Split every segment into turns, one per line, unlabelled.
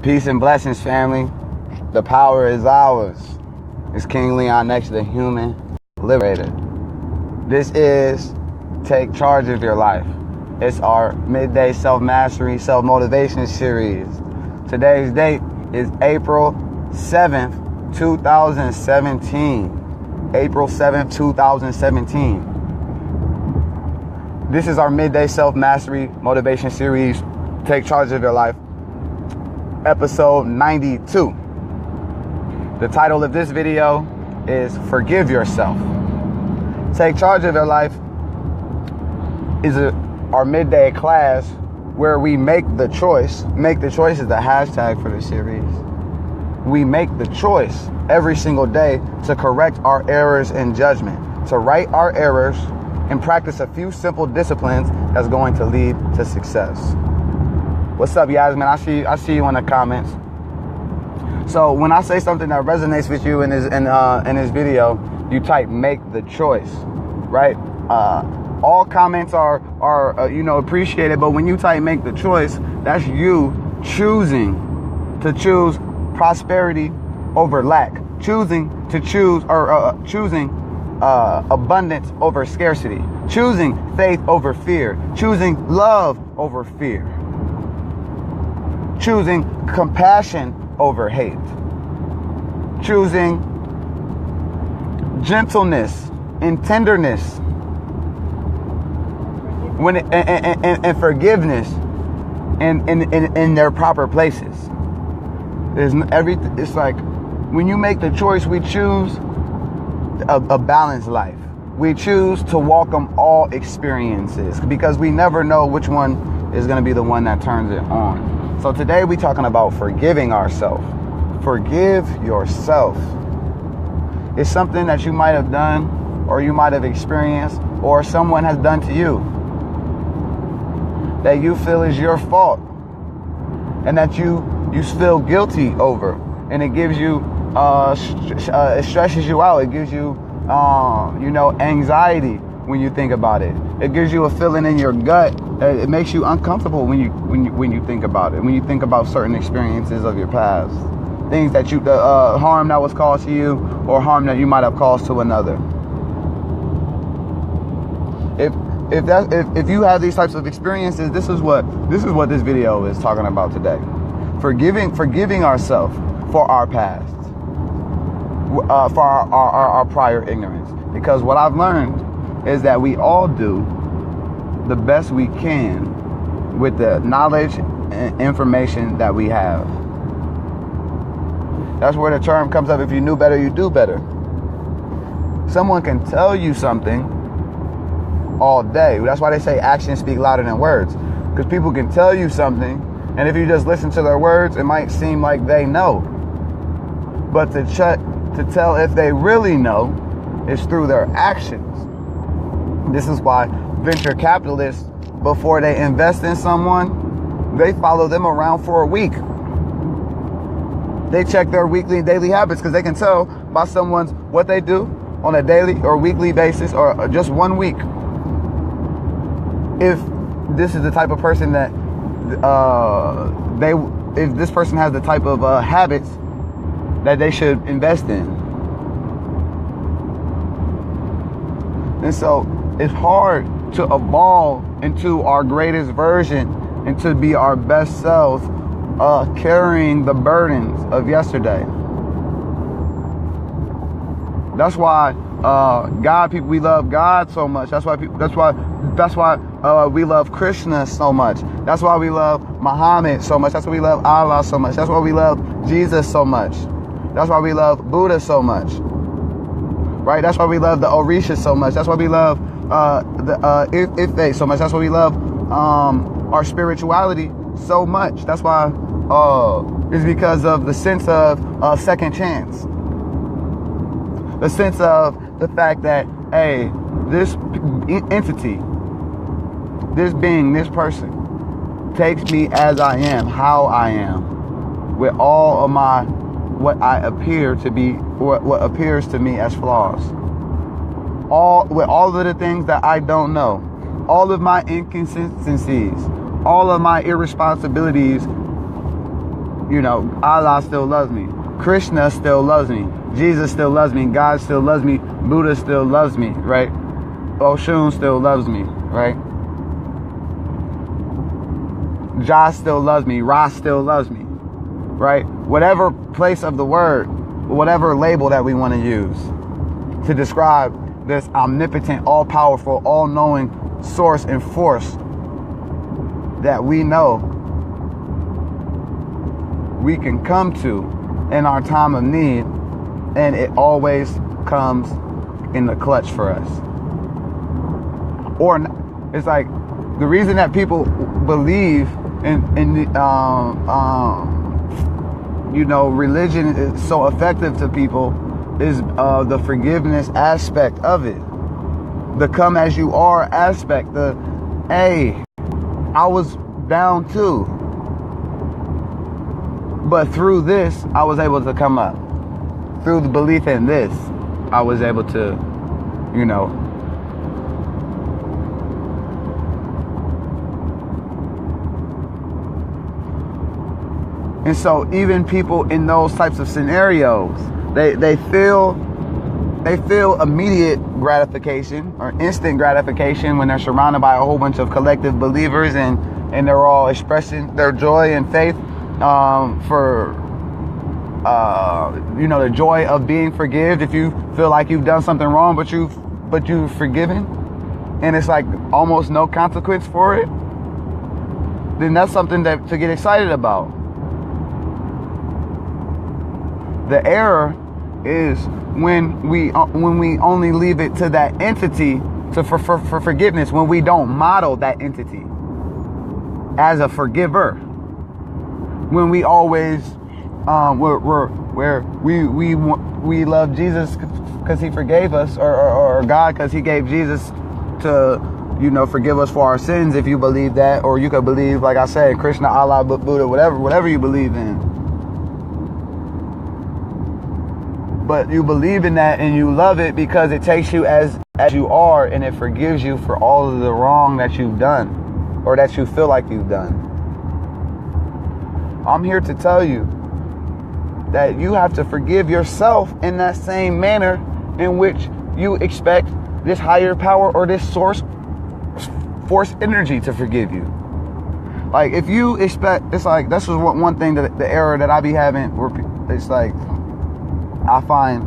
Peace and blessings, family. The power is ours. It's King Leon next to the human liberator. This is Take Charge of Your Life. It's our midday self-mastery, self-motivation series. Today's date is April 7th, 2017. April 7th, 2017. This is our midday self-mastery motivation series, Take Charge of Your Life, episode 92. The title of this video is Forgive Yourself. Take Charge of Your Life is our midday class where we make the choice. Make the choice is the hashtag for the series. We make the choice every single day to correct our errors in judgment, to right our errors and practice a few simple disciplines that's going to lead to success. What's up, Yasmin? I see you in the comments. So when I say something that resonates with you in this video, you type "make the choice," right? All comments are appreciated, but when you type "make the choice," that's you choosing to choose prosperity over lack, choosing abundance over scarcity, choosing faith over fear, choosing love over fear, choosing compassion over hate, choosing gentleness and tenderness and forgiveness in their proper places. It's like when you make the choice, we choose a balanced life. We choose to welcome all experiences because we never know which one is going to be the one that turns it on. So today we're talking about forgiving ourselves. Forgive yourself. It's something that you might have done or you might have experienced or someone has done to you that you feel is your fault and that you feel guilty over, and it gives you it stresses you out. It gives you anxiety when you think about it. It gives you a feeling in your gut. It makes you uncomfortable when you think about it. When you think about certain experiences of your past, things that harm that was caused to you or harm that you might have caused to another. If you have these types of experiences, this is what this video is talking about today. Forgiving ourselves for our past, for our prior ignorance. Because what I've learned is that we all do the best we can with the knowledge and information that we have. That's where the term comes up, if you knew better, you do better. Someone can tell you something all day. That's why they say actions speak louder than words. Because people can tell you something, and if you just listen to their words, it might seem like they know. But to tell if they really know is through their actions. This is why venture capitalists, before they invest in someone, they follow them around for a week. They check their weekly and daily habits because they can tell by someone's what they do on a daily or weekly basis or just 1 week if this is the type of person that if this person has the type of habits that they should invest in. And so it's hard to evolve into our greatest version and to be our best selves, carrying the burdens of yesterday. That's why we love God so much. That's why we love Krishna so much. That's why we love Muhammad so much. That's why we love Allah so much. That's why we love Jesus so much. That's why we love Buddha so much. Right? That's why we love the Orishas so much. That's why we love the Ife so much. That's why we love our spirituality so much. That's why it's because of the sense of second chance. The sense of the fact that, hey, this entity, this being, this person takes me as I am, how I am, with all of my what appears to me as flaws. With all of the things that I don't know, all of my inconsistencies, all of my irresponsibilities, You know, Allah still loves me. Krishna still loves me. Jesus still loves me. God still loves me. Buddha still loves me, right? Oshun still loves me, right? Jah still loves me. Ra still loves me, right? Whatever place of the word, whatever label that we want to use to describe this omnipotent, all-powerful, all-knowing source and force that we know we can come to in our time of need, and it always comes in the clutch for us. Or it's like the reason that people believe in you know, religion is so effective to people is the forgiveness aspect of it, the come as you are aspect, the hey, I was down too, but through this I was able to come up. Through the belief in this, I was able to, you know, and so even people in those types of scenarios, they feel immediate gratification or instant gratification when they're surrounded by a whole bunch of collective believers, and they're all expressing their joy and faith for you know, the joy of being forgiven. If you feel like you've done something wrong, but you've forgiven, and it's like almost no consequence for it, then that's something to get excited about. The error is when we only leave it to that entity for forgiveness, when we don't model that entity as a forgiver, when we always we love Jesus because he forgave us, or God because he gave Jesus to, you know, forgive us for our sins, if you believe that. Or you could believe, like I said, Krishna, Allah, Buddha, whatever you believe in. But you believe in that and you love it because it takes you as you are, and it forgives you for all of the wrong that you've done or that you feel like you've done. I'm here to tell you that you have to forgive yourself in that same manner in which you expect this higher power or this force energy to forgive you. Like, if you expect, it's like, this is one thing that the error that I be having, where it's like, I find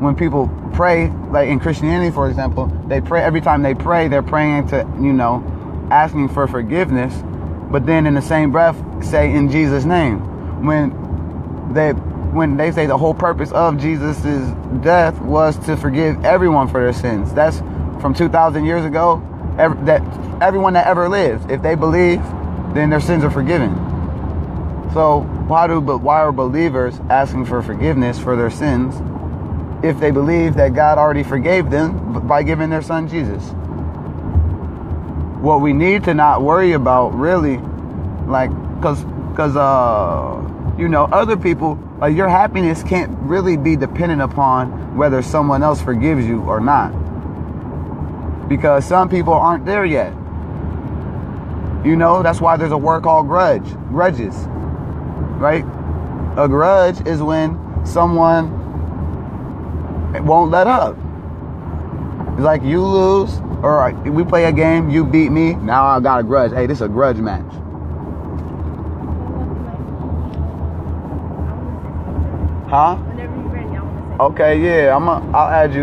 when people pray, like in Christianity, for example, they pray, every time they pray, they're praying to, you know, asking for forgiveness, but then in the same breath say in Jesus' name. When they say the whole purpose of Jesus's death was to forgive everyone for their sins. That's from 2,000 years ago. That everyone that ever lived, if they believe, then their sins are forgiven. So why are believers asking for forgiveness for their sins if they believe that God already forgave them by giving their son Jesus? What we need to not worry about, really, like, because you know, other people, like, your happiness can't really be dependent upon whether someone else forgives you or not, because some people aren't there yet. You know, that's why there's a word called grudges. Right? A grudge is when someone won't let up. It's like, you lose, or we play a game, you beat me, now I got a grudge. Hey, this is a grudge match. Huh?
Whenever you're ready, I want to say.
Okay, yeah, I'll add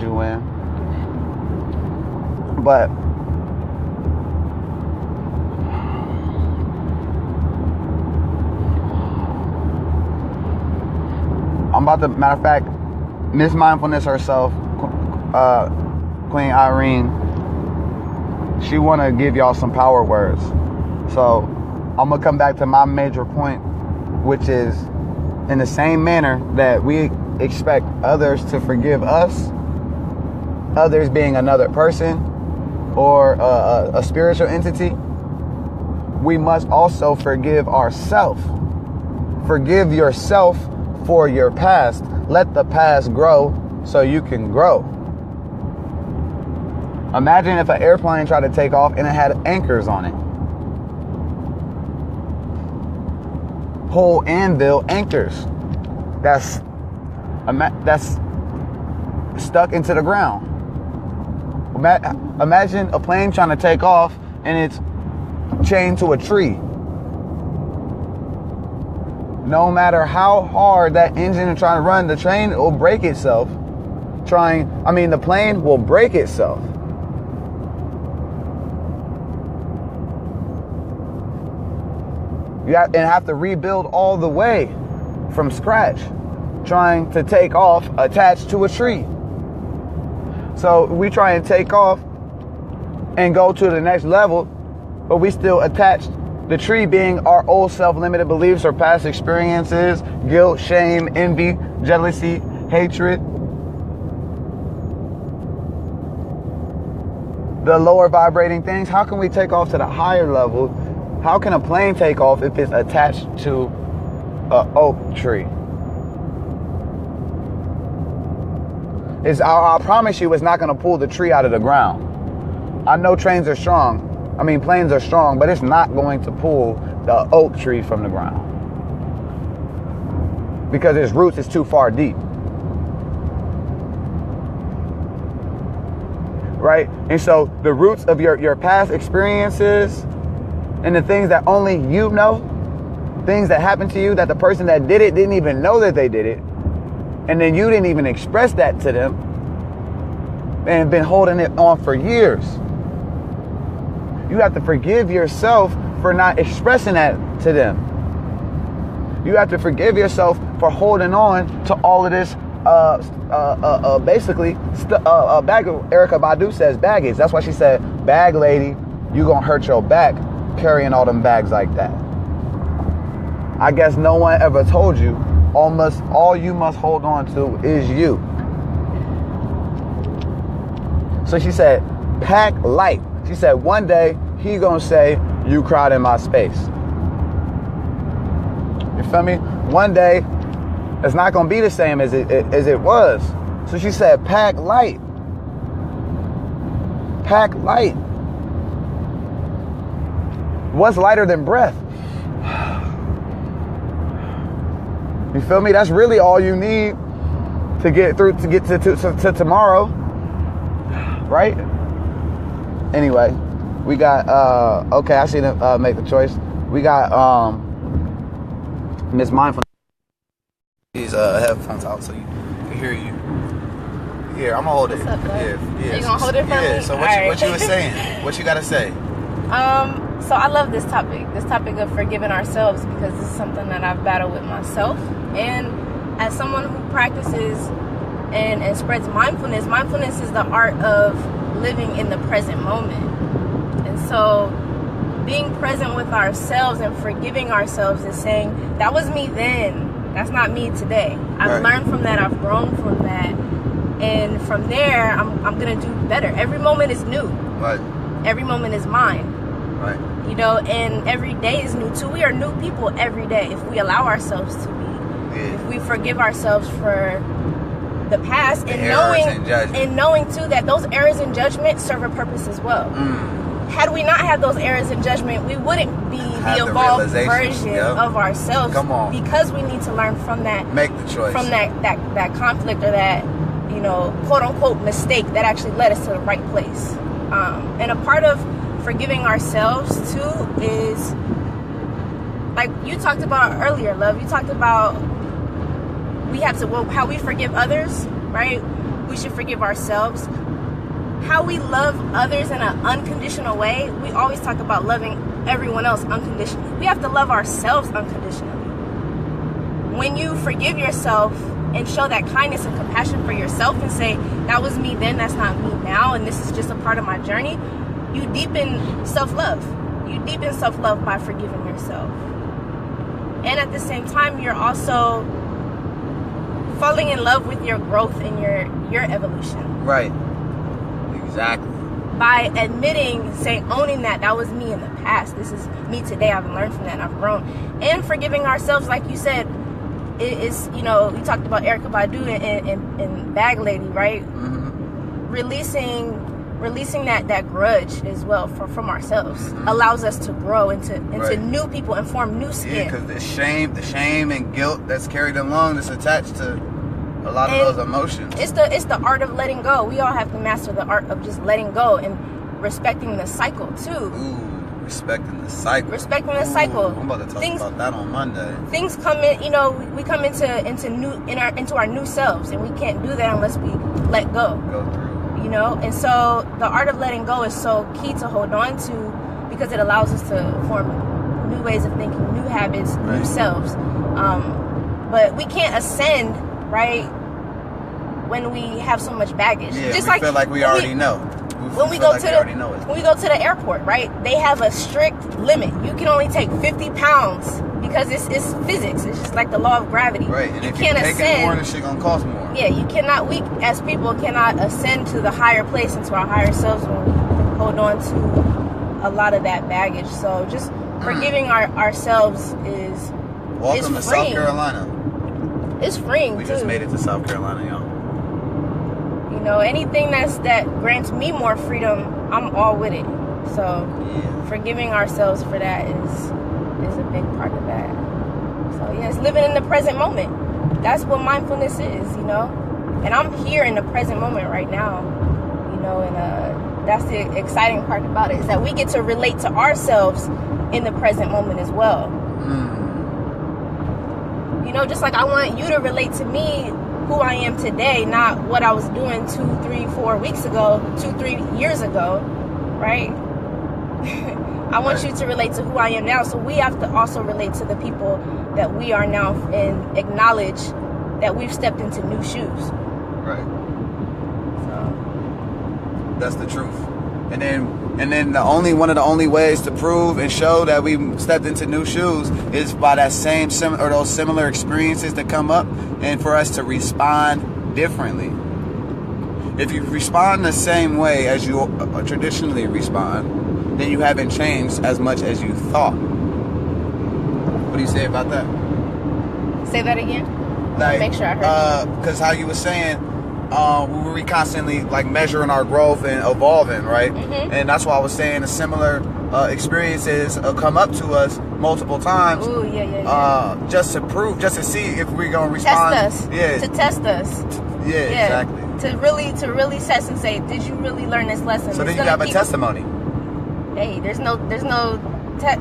you in. But I'm about to, matter of fact, Miss Mindfulness herself, Queen Irene, she want to give y'all some power words. So I'm going to come back to my major point, which is, in the same manner that we expect others to forgive us, others being another person or a spiritual entity, we must also forgive ourselves. Forgive yourself for your past. Let the past grow so you can grow. Imagine if an airplane tried to take off and it had anchors on it. whole anvil anchors that's stuck into the ground. Imagine a plane trying to take off and it's chained to a tree. No matter how hard that engine is trying to run, the train will break itself. The plane will break itself. You have to rebuild all the way from scratch, trying to take off attached to a tree. So we try and take off and go to the next level, but we still attached. The tree being our old self-limited beliefs or past experiences, guilt, shame, envy, jealousy, hatred. The lower vibrating things. How can we take off to the higher level? How can a plane take off if it's attached to an oak tree? I promise you it's not going to pull the tree out of the ground. I know planes are strong, but it's not going to pull the oak tree from the ground because its roots is too far deep. Right? And so the roots of your past experiences and the things that only you know, things that happened to you that the person that did it didn't even know that they did it, and then you didn't even express that to them and been holding it on for years. You have to forgive yourself for not expressing that to them. You have to forgive yourself for holding on to all of this bag. Erykah Badu says baggage. That's why she said, bag lady, you gonna hurt your back carrying all them bags like that. I guess no one ever told you almost all you must hold on to is you. So she said, pack light. She said, one day he gonna say, you cried in my space. You feel me? One day it's not gonna be the same as it was. So she said, pack light. Pack light. What's lighter than breath? You feel me? That's really all you need to get through, to get to tomorrow. Right? Anyway, we got, okay, I see them make the choice. We got Miss Mindful. These headphones out so you can hear you. Here, I'm gonna hold it.
What's up,
Yeah.
You gonna hold it for me?
Yeah, so what you were saying? What you gotta say?
So I love this topic of forgiving ourselves, because this is something that I've battled with myself. And as someone who practices and spreads mindfulness is the art of living in the present moment. And so being present with ourselves and forgiving ourselves is saying, that was me then, that's not me today. I've learned from that, I've grown from that. And from there, I'm gonna do better. Every moment is new.
Right.
Every moment is mine.
Right.
You know, and every day is new too. We are new people every day if we allow ourselves to be. Yeah. If we forgive ourselves for the past, and knowing too that those errors in judgment serve a purpose as well. Had we not had those errors in judgment, we wouldn't be the evolved version of ourselves.
Come on.
Because we need to learn from that.
Make the choice. From
that conflict or that, quote unquote mistake that actually led us to the right place. And a part of forgiving ourselves too is, like you talked about earlier, love. You talked about how we forgive others, right? We should forgive ourselves. How we love others in an unconditional way. We always talk about loving everyone else unconditionally. We have to love ourselves unconditionally. When you forgive yourself and show that kindness and compassion for yourself and say, that was me then, that's not me now, and this is just a part of my journey, you deepen self-love. You deepen self-love by forgiving yourself. And at the same time, you're also falling in love with your growth and your evolution.
Right. Exactly.
By owning that was me in the past. This is me today. I've learned from that and I've grown. And forgiving ourselves, like you said, is, you talked about Erykah Badu and Bag Lady, right? Mm-hmm. Releasing releasing that grudge as well from ourselves allows us to grow into new people and form new skin.
Yeah, because the shame and guilt that's carried along, that's attached to a lot of those emotions.
It's the art of letting go. We all have to master the art of just letting go and respecting the cycle too.
Ooh, respecting the cycle.
Respecting the cycle.
I'm about to talk about that on Monday.
Things come in, you know, we come into our new selves, and we can't do that unless we let go.
Go through.
You know, and so the art of letting go is so key to hold on to, because it allows us to form new ways of thinking, new habits, new selves. But we can't ascend, right, when we have so much baggage.
Yeah,
just
we feel like we already know.
When we go to the airport, right, they have a strict limit. You can only take 50 pounds because it's physics. It's just like the law of gravity.
Right, and
you
if
can't
you take
ascend.
it more, the shit gonna cost more.
Yeah, you cannot. We as people cannot ascend to the higher place, into our higher selves, when we hold on to a lot of that baggage. So just forgiving ourselves is
Welcome to
freeing.
South Carolina.
It's freeing.
We
too.
just made it to South Carolina, y'all.
You know, anything that grants me more freedom, I'm all with it. So forgiving ourselves for that is a big part of that. So yes, living in the present moment. That's what mindfulness is, you know. And I'm here in the present moment right now, you know, and that's the exciting part about it, is that we get to relate to ourselves in the present moment as well. You know, just like I want you to relate to me, who I am today, not what I was doing 2, 3, 4 weeks ago, 2, 3 years ago, right? I want you to relate to who I am now. So we have to also relate to the people that we are now, and acknowledge that we've stepped into new shoes.
Right.
So
that's the truth. And then one of the only ways to prove and show that we stepped into new shoes is by that those similar experiences that come up, and for us to respond differently. If you respond the same way as you traditionally respond, then you haven't changed as much as you thought. What do you say about that?
Say that again.
Like,
make sure I heard you.
Because how you were saying, we constantly like measuring our growth and evolving, right? And that's why I was saying the similar experiences come up to us multiple times.
Ooh, yeah.
Just to see if we're gonna respond.
Test us.
Yeah.
To test us.
Yeah, exactly.
To really test and say, did you really learn this lesson?
So then you have a testimony.
Hey, there's no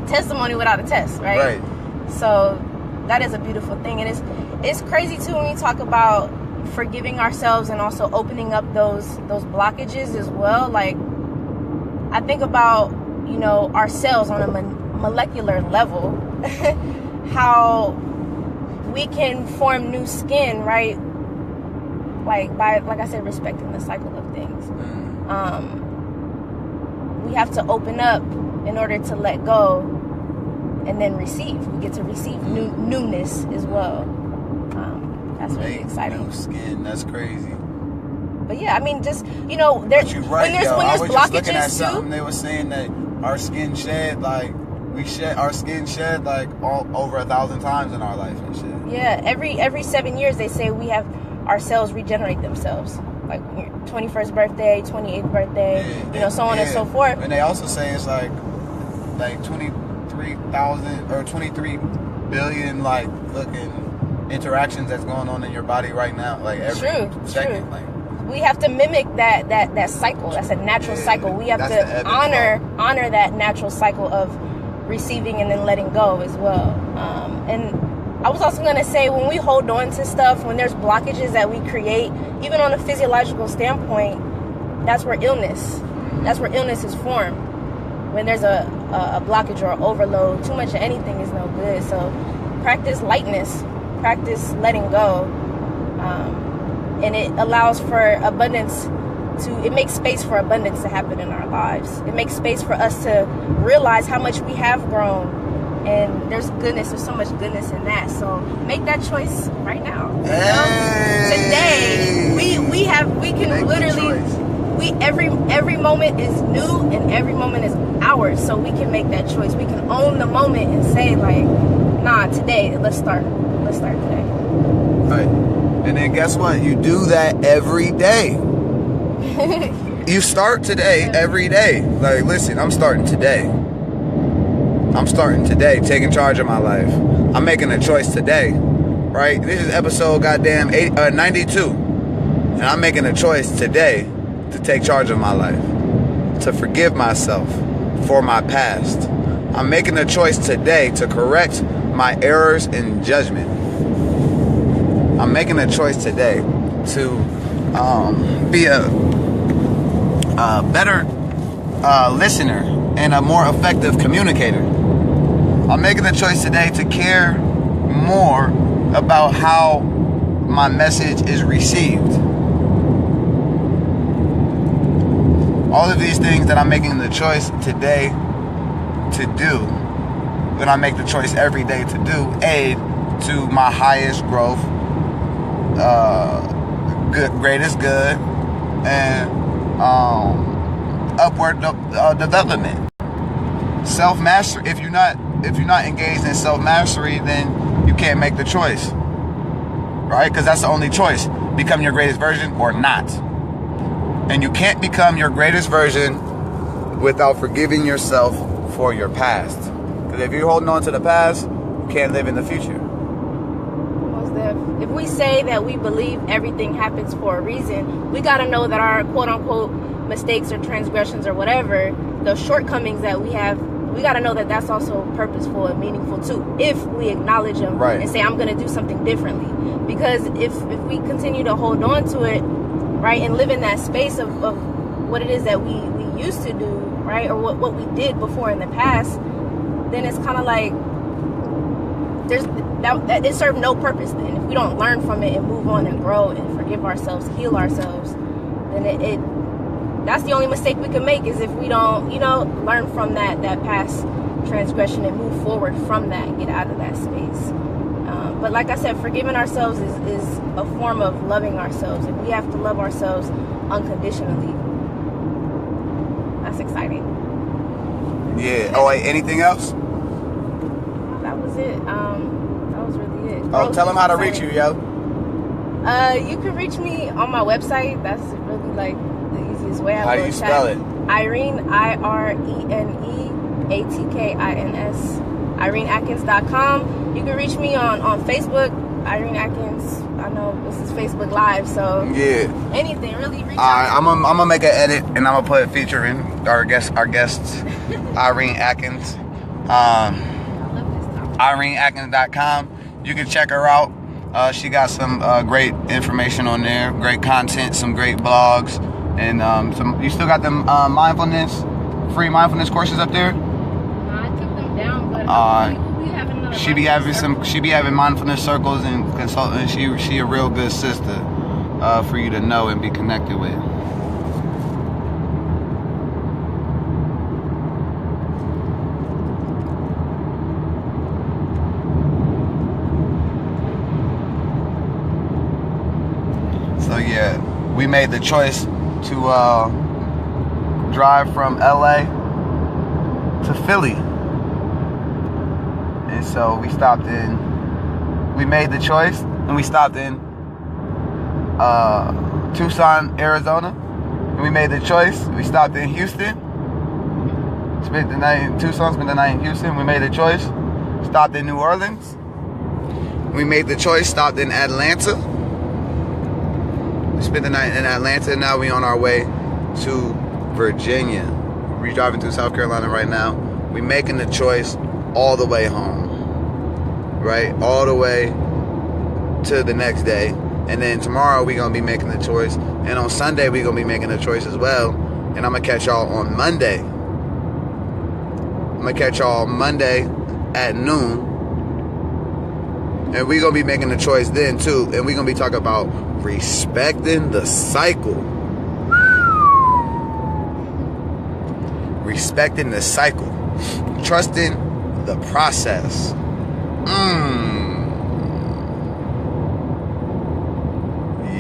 testimony without a test, right?
Right.
So that is a beautiful thing, and it's crazy too when we talk about forgiving ourselves and also opening up those blockages as well. Like, I think about, you know, ourselves on a molecular level, how we can form new skin, right? Like I said, respecting the cycle of things. We have to open up in order to let go, and then receive. We get to receive newness as well. That's really exciting.
New skin, that's crazy.
But yeah, I mean, just, you know, when there's blockages
at
too.
Something they were saying that our skin shed like over 1,000 times in our life and shit.
Yeah, every 7 years they say we have our cells regenerate themselves. Like your 21st birthday, 28th birthday, you know, so on and so forth.
And they also say it's like 23,000 or 23 billion like fucking interactions that's going on in your body right now, like every second.
True.
Like,
we have to mimic that cycle. That's a natural cycle. We have to honor that natural cycle of receiving and then letting go as well. And I was also going to say, when we hold on to stuff, when there's blockages that we create, even on a physiological standpoint, that's where illness is formed. When there's a blockage or overload, too much of anything is no good. So practice lightness, practice letting go, and it allows for abundance it makes space for abundance to happen in our lives. It makes space for us to realize how much we have grown, and there's so much goodness in that. So make that choice right now. Today we can literally every moment is new and every moment is ours. So we can make that choice. We can own the moment and say, like, nah, today let's start today. Right.
And then guess what? You do that every day. You start today, every day. Like, listen, I'm starting today. I'm starting today, taking charge of my life. I'm making a choice today, right? This is episode 92. And I'm making a choice today to take charge of my life, to forgive myself for my past. I'm making a choice today to correct my errors in judgment. I'm making a choice today to be a better listener and a more effective communicator. I'm making a choice today to care more about how my message is received. All of these things that I'm making the choice today to do, that I make the choice every day to do, aid to my highest growth, greatest good, and upward development. Self-mastery. If you're not engaged in self-mastery, then you can't make the choice, right? Because that's the only choice: become your greatest version or not. And you can't become your greatest version without forgiving yourself for your past. Because if you're holding on to the past, you can't live in the future.
If we say that we believe everything happens for a reason, we got to know that our quote-unquote mistakes or transgressions or whatever, the shortcomings that we have, we got to know that that's also purposeful and meaningful too, if we acknowledge them, right, and say, I'm going to do something differently. Because if we continue to hold on to it, right, and live in that space of what it is that we used to do, right, or what we did before in the past, then it's kind of like that it served no purpose. Then if we don't learn from it and move on and grow and forgive ourselves, heal ourselves, then it that's the only mistake we can make, is if we don't, learn from that past transgression and move forward from that and get out of that space. But like I said, forgiving ourselves is a form of loving ourselves, and we have to love ourselves unconditionally. That's exciting.
Yeah. Oh, wait, anything else?
That was it. That was really it.
Oh, tell them how to reach you, yo.
You can reach me on my website. That's really like the easiest way.
How do you spell it?
Irene, IreneAtkins. IreneAtkins.com. You can reach me on Facebook, Irene Atkins. I know this is Facebook Live, so
yeah.
Anything really. Reach
out. I'm gonna make an edit and I'm gonna put featuring our guests, Irene Atkins. IreneAtkins.com. You can check her out. She got some great information on there, great content, some great blogs, and some. You still got them free mindfulness courses up there?
I took them down, but we have another.
She be having mindfulness circles and consulting. She a real good sister for you to know and be connected with. So yeah, we made the choice to drive from LA to Philly. And so we made the choice and we stopped in Tucson, Arizona. And we made the choice. We stopped in Houston. Spent the night in Tucson, spent the night in Houston. We made the choice. Stopped in New Orleans. We made the choice, stopped in Atlanta. We spent the night in Atlanta. Now we on our way to Virginia. We're driving through South Carolina right now. We making the choice all the way home, right? All the way to the next day. And then tomorrow we're going to be making the choice. And on Sunday we're going to be making the choice as well. And I'm going to catch y'all on Monday. I'm going to catch y'all Monday at noon. And we're going to be making the choice then too. And we're going to be talking about respecting the cycle. Respecting the cycle. Trusting the process.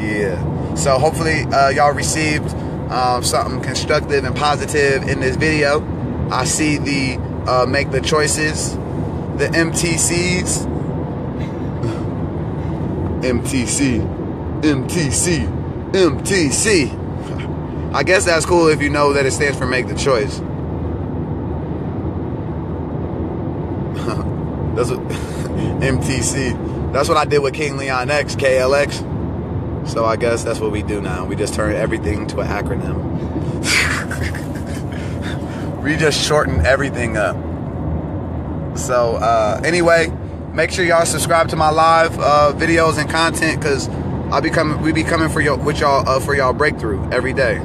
Yeah. So hopefully y'all received something constructive and positive in this video. I see the make the choices, the MTCs. MTC. I guess that's cool if you know that it stands for make the choice. That's what MTC. That's what I did with King Leon X, KLX. So I guess that's what we do now. We just turn everything to an acronym. We just shorten everything up. So anyway, make sure y'all subscribe to my live videos and content, because we be coming for y'all for y'all breakthrough every day.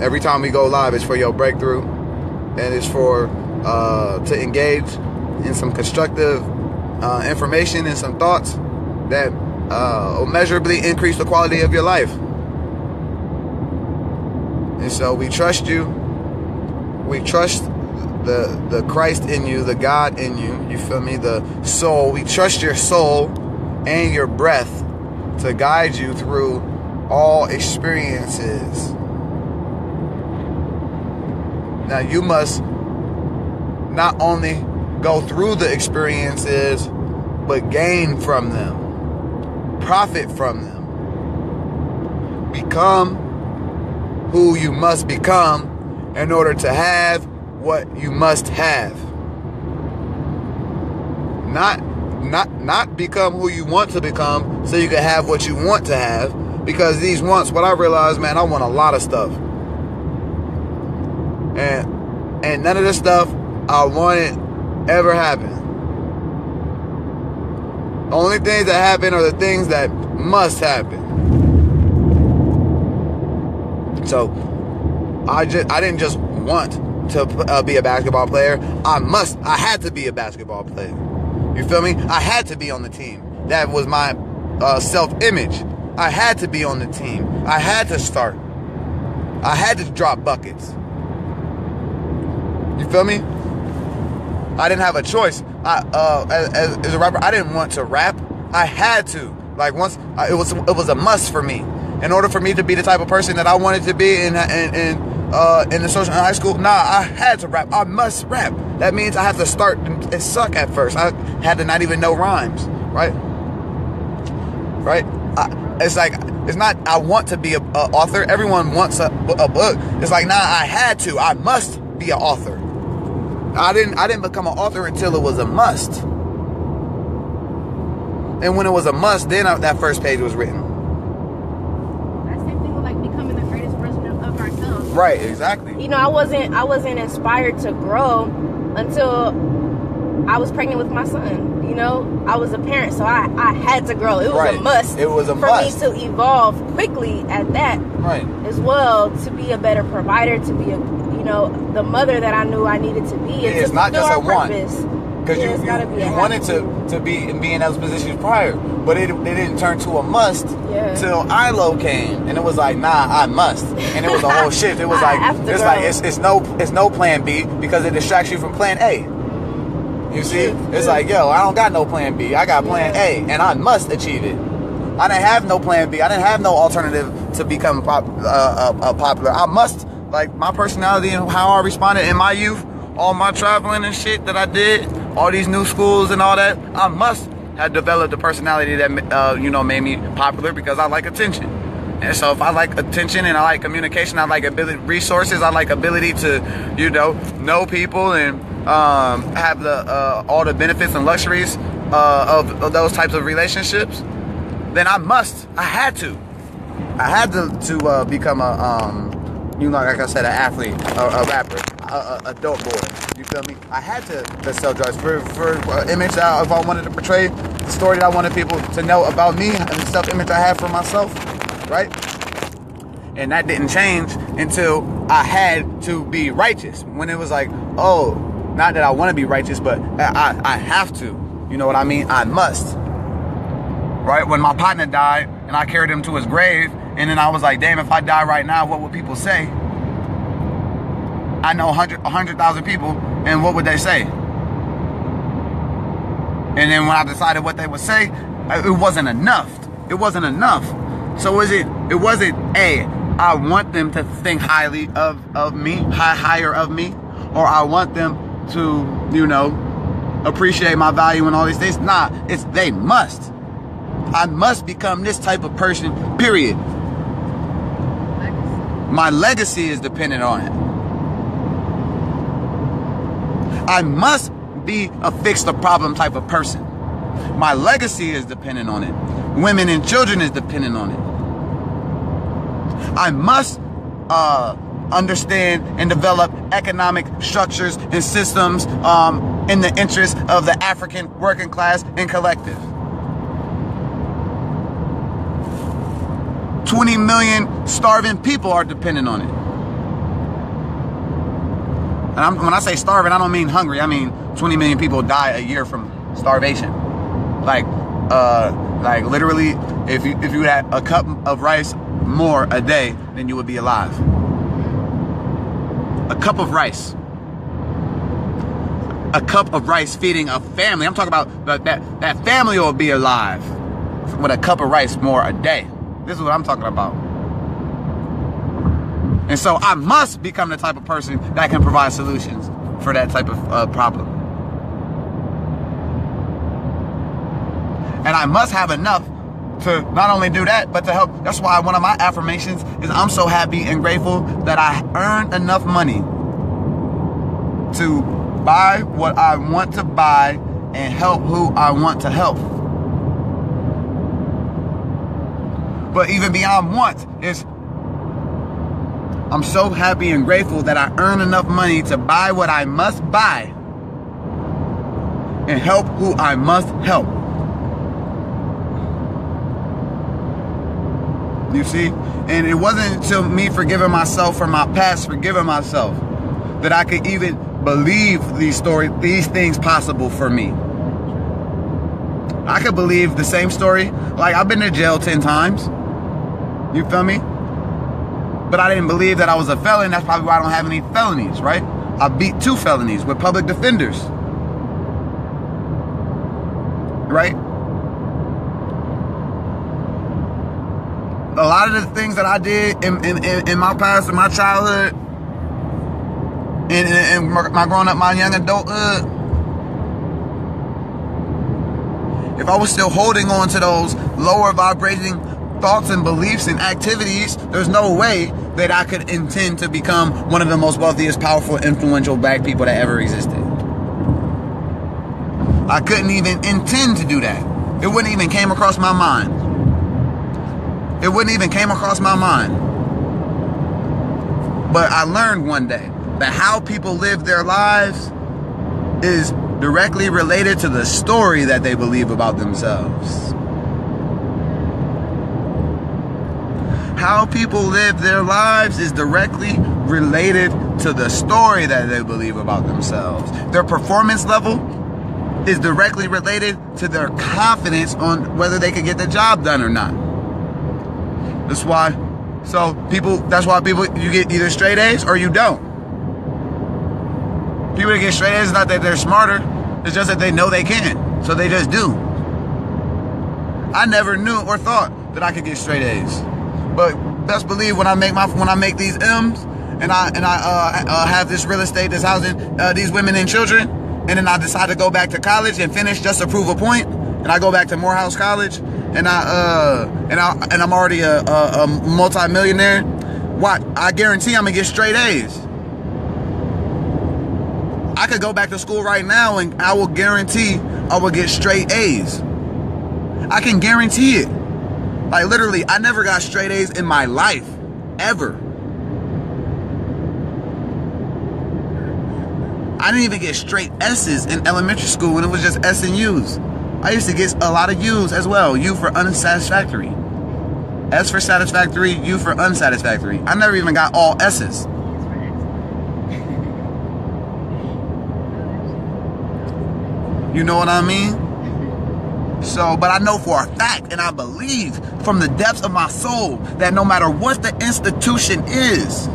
Every time we go live, it's for your breakthrough, and it's for to engage in some constructive information and some thoughts that will measurably increase the quality of your life. And so we trust you. We trust the Christ in you, the God in you. You feel me? The soul. We trust your soul and your breath to guide you through all experiences. Now you must not only go through the experiences, but gain from them, profit from them, become who you must become in order to have what you must have. Not become who you want to become so you can have what you want to have. Because these wants, what I realized, man, I want a lot of stuff. And none of the stuff I wanted ever happened. The only things that happen are the things that must happen. So I didn't just want to be a basketball player. I had to be a basketball player. You feel me? I had to be on the team. That was my self-image. I had to be on the team. I had to start. I had to drop buckets. You feel me? I didn't have a choice. As a rapper, I didn't want to rap. I had to. Like once, it was a must for me. In order for me to be the type of person that I wanted to be in the social in high school, I had to rap. I must rap. That means I have to start and suck at first. I had to not even know rhymes, right? Right? It's like, it's not I want to be a author. Everyone wants a book. It's like, I had to. I must be an author. I didn't become an author until it was a must. And when it was a must, then that first page was written.
That's the same thing with like becoming the greatest version of ourselves.
Right, exactly.
You know, I wasn't inspired to grow until I was pregnant with my son. You know, I was a parent, so I had to grow. It was a must.
It was a
must for me to evolve quickly at that.
Right.
As well, to be a better provider, to be the mother that I knew I needed to be.
Yeah, it's not just a want. Because you wanted to be in those positions prior, but it didn't turn to a must till ILO came, and it was like, I must, and it was a whole shift. It was it's no plan B, because it distracts you from plan A. You see, it's like, I don't got no plan B. I got plan A, and I must achieve it. I didn't have no plan B. I didn't have no alternative to become popular. I must, like my personality and how I responded in my youth, all my traveling and shit that I did, all these new schools and all that, I must have developed a personality that made me popular, because I like attention. And so if I like attention and I like communication, I like resources, I like ability to know people and have all the benefits and luxuries of those types of relationships, then I had to become like I said, an athlete, a rapper, a dope boy. You feel me? I had to sell drugs for image that if I wanted to portray the story that I wanted people to know about me and the self-image I have for myself, right? And that didn't change until I had to be righteous. When it was like, not that I want to be righteous, but I have to. You know what I mean? I must. Right? When my partner died and I carried him to his grave, and then I was like, damn, if I die right now, what would people say? I know 100,000 people, and what would they say? And then when I decided what they would say, it wasn't enough. It wasn't enough. So it wasn't, I want them to think highly of me, higher of me, or I want them to, appreciate my value and all these things. It's they must. I must become this type of person, period. My legacy is dependent on it. I must be a fix the problem type of person. My legacy is dependent on it. Women and children is dependent on it. I must understand and develop economic structures and systems in the interest of the African working class and collective. 20 million starving people are dependent on it. And when I say starving, I don't mean hungry. I mean 20 million people die a year from starvation. Like literally, if you had a cup of rice more a day, then you would be alive. A cup of rice. A cup of rice feeding a family. I'm talking about that family will be alive with a cup of rice more a day. This is what I'm talking about. And so I must become the type of person that can provide solutions for that type of problem. And I must have enough to not only do that, but to help. That's why one of my affirmations is I'm so happy and grateful that I earned enough money to buy what I want to buy and help who I want to help. But even beyond want is I'm so happy and grateful that I earn enough money to buy what I must buy and help who I must help. You see? And it wasn't until me forgiving myself for my past, forgiving myself, that I could even believe these things possible for me. I could believe the same story. Like, I've been to jail 10 times. You feel me? But I didn't believe that I was a felon. That's probably why I don't have any felonies, right? I beat 2 felonies with public defenders. Right? A lot of the things that I did in my past, in my childhood, in my growing up, my young adulthood, if I was still holding on to those lower vibrating thoughts and beliefs and activities, there's no way that I could intend to become one of the most wealthiest, powerful, influential black people that ever existed. I couldn't even intend to do that. It wouldn't even came across my mind. It wouldn't even came across my mind. But I learned one day that how people live their lives is directly related to the story that they believe about themselves. How people live their lives is directly related to the story that they believe about themselves. Their performance level is directly related to their confidence on whether they can get the job done or not. That's why you get either straight A's or you don't. People that get straight A's is not that they're smarter, it's just that they know they can, so they just do. I never knew or thought that I could get straight A's. But best believe when I make these M's and I have this real estate that's housing these women and children, and then I decide to go back to college and finish just to prove a point, and I go back to Morehouse College, and I'm already a multi-millionaire. What? I guarantee I'm gonna get straight A's. I could go back to school right now and I will guarantee I will get straight A's. I can guarantee it. Like, literally, I never got straight A's in my life, ever. I didn't even get straight S's in elementary school when it was just S and U's. I used to get a lot of U's as well. U for unsatisfactory. S for satisfactory, U for unsatisfactory. I never even got all S's. You know what I mean? So, but I know for a fact, and I believe from the depths of my soul, that no matter what the institution is,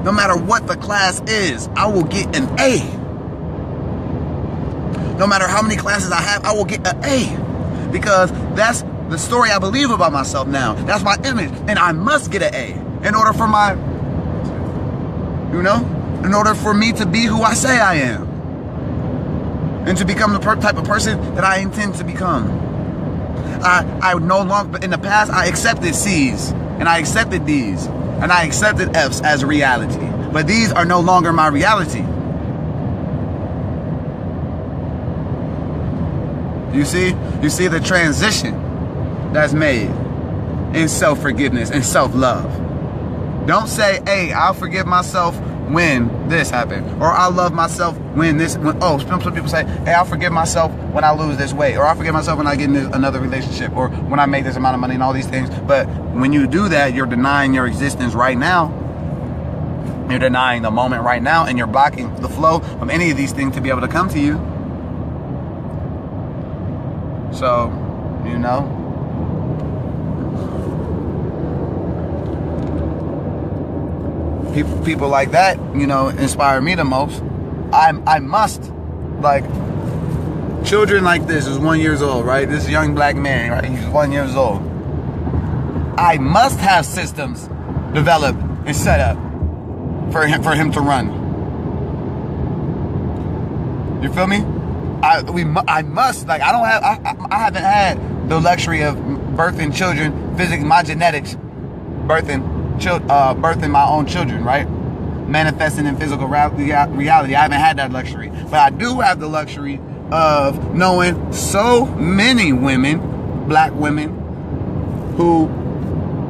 no matter what the class is, I will get an A. No matter how many classes I have, I will get an A. Because that's the story I believe about myself now. That's my image. And I must get an A in order for in order for me to be who I say I am. And to become the type of person that I intend to become. I no longer, in the past, I accepted C's and I accepted D's. And And I accepted F's as reality. But these are no longer my reality. You see the transition that's made in self-forgiveness and self-love. Don't say, hey, I'll forgive myself when this happened, or I'll love myself when this, some people say, hey, I'll forgive myself when I lose this weight, or I'll forgive myself when I get in another relationship, or when I make this amount of money and all these things. But when you do that, you're denying your existence right now. You're denying the moment right now, and you're blocking the flow of any of these things to be able to come to you. So, you know, people like that, you know, inspire me the most. I must, like, children like this is 1 year old, right? This young black man, right? He's 1 year old. I must have systems developed and set up for him to run. You feel me? I must, like, I haven't had the luxury of birthing children, physically, my genetics, birthing my own children, right? Manifesting in physical reality. I haven't had that luxury. But I do have the luxury of knowing so many women, black women, who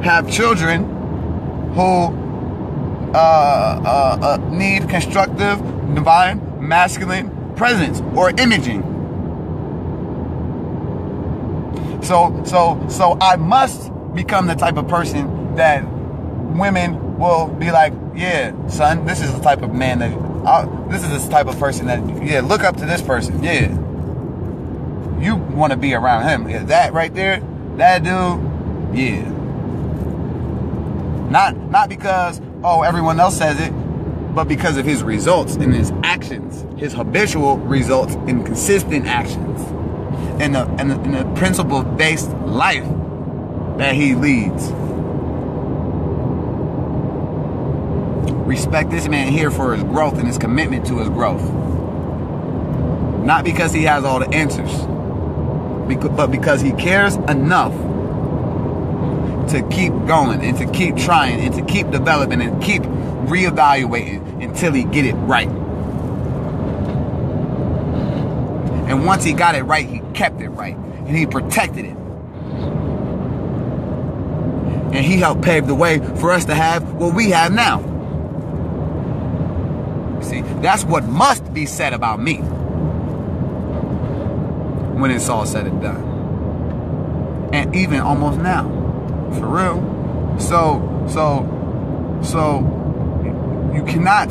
have children who need constructive, divine, masculine presence or imaging. So I must become the type of person that women will be like, yeah, son, this is the type of man this is the type of person that, yeah, look up to this person. Yeah, you want to be around him. Yeah, that right there, that dude, yeah. Not because, oh, everyone else says it, but because of his results and his actions, his habitual results and consistent actions, and the principle-based life that he leads. Respect this man here for his growth and his commitment to his growth. Not because he has all the answers, but because he cares enough to keep going and to keep trying and to keep developing and keep reevaluating until he get it right. And once he got it right, he kept it right. And he protected it. And he helped pave the way for us to have what we have now. See, that's what must be said about me when it's all said and done. And even almost now. For real. So you cannot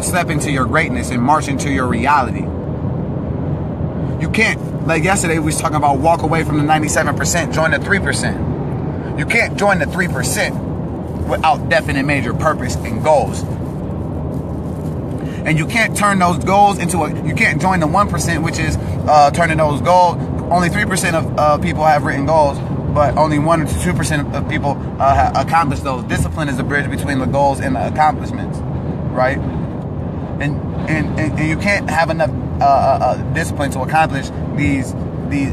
step into your greatness and march into your reality. You can't, like yesterday we was talking about, walk away from the 97%, join the 3%. You can't join the 3% without definite major purpose and goals. And you can't turn those goals into you can't join the 1%, which is turning those goals. Only 3% of people have written goals, but only 1 to 2% of people accomplish those. Discipline is the bridge between the goals and the accomplishments, right? And you can't have enough discipline to accomplish these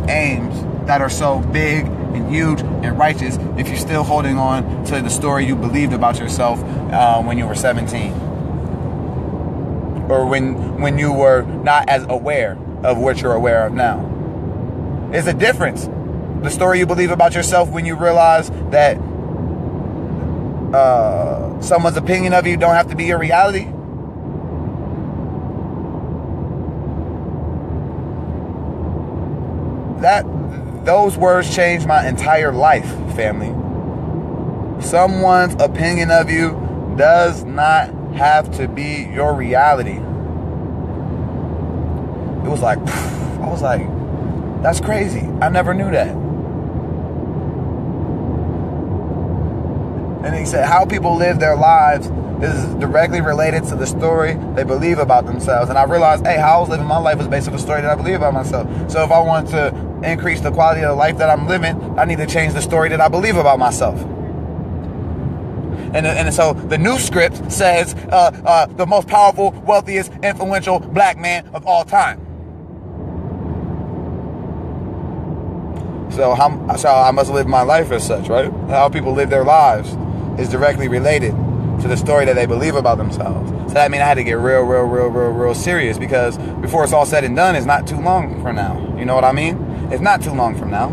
aims that are so big and huge and righteous if you're still holding on to the story you believed about yourself when you were 17. Or when you were not as aware of what you're aware of now. It's a difference. The story you believe about yourself when you realize that someone's opinion of you don't have to be your reality. Those words changed my entire life, family. Someone's opinion of you does not have to be your reality. It was like, I was like, that's crazy. I never knew that. And he said, how people live their lives is directly related to the story they believe about themselves. And I realized, hey, how I was living my life was based on the story that I believe about myself. So if I want to increase the quality of the life that I'm living, I need to change the story that I believe about myself. And so the new script says the most powerful, wealthiest, influential black man of all time. So I must live my life as such, right? How people live their lives is directly related to the story that they believe about themselves. So that means I had to get real serious, because before it's all said and done, it's not too long from now. You know what I mean? It's not too long from now.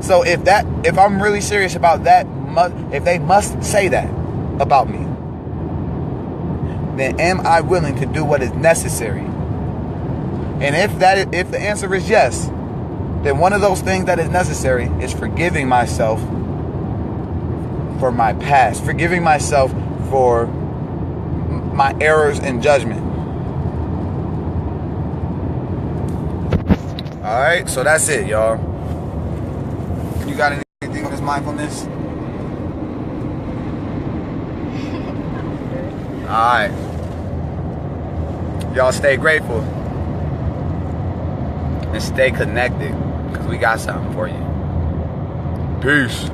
So if I'm really serious about that, if they must say that about me, then am I willing to do what is necessary? And if the answer is yes, then one of those things that is necessary is forgiving myself for my past, forgiving myself for my errors in judgment. All right, so that's it, y'all. You got anything on this mindfulness? All right. Y'all stay grateful and stay connected, because we got something for you. Peace.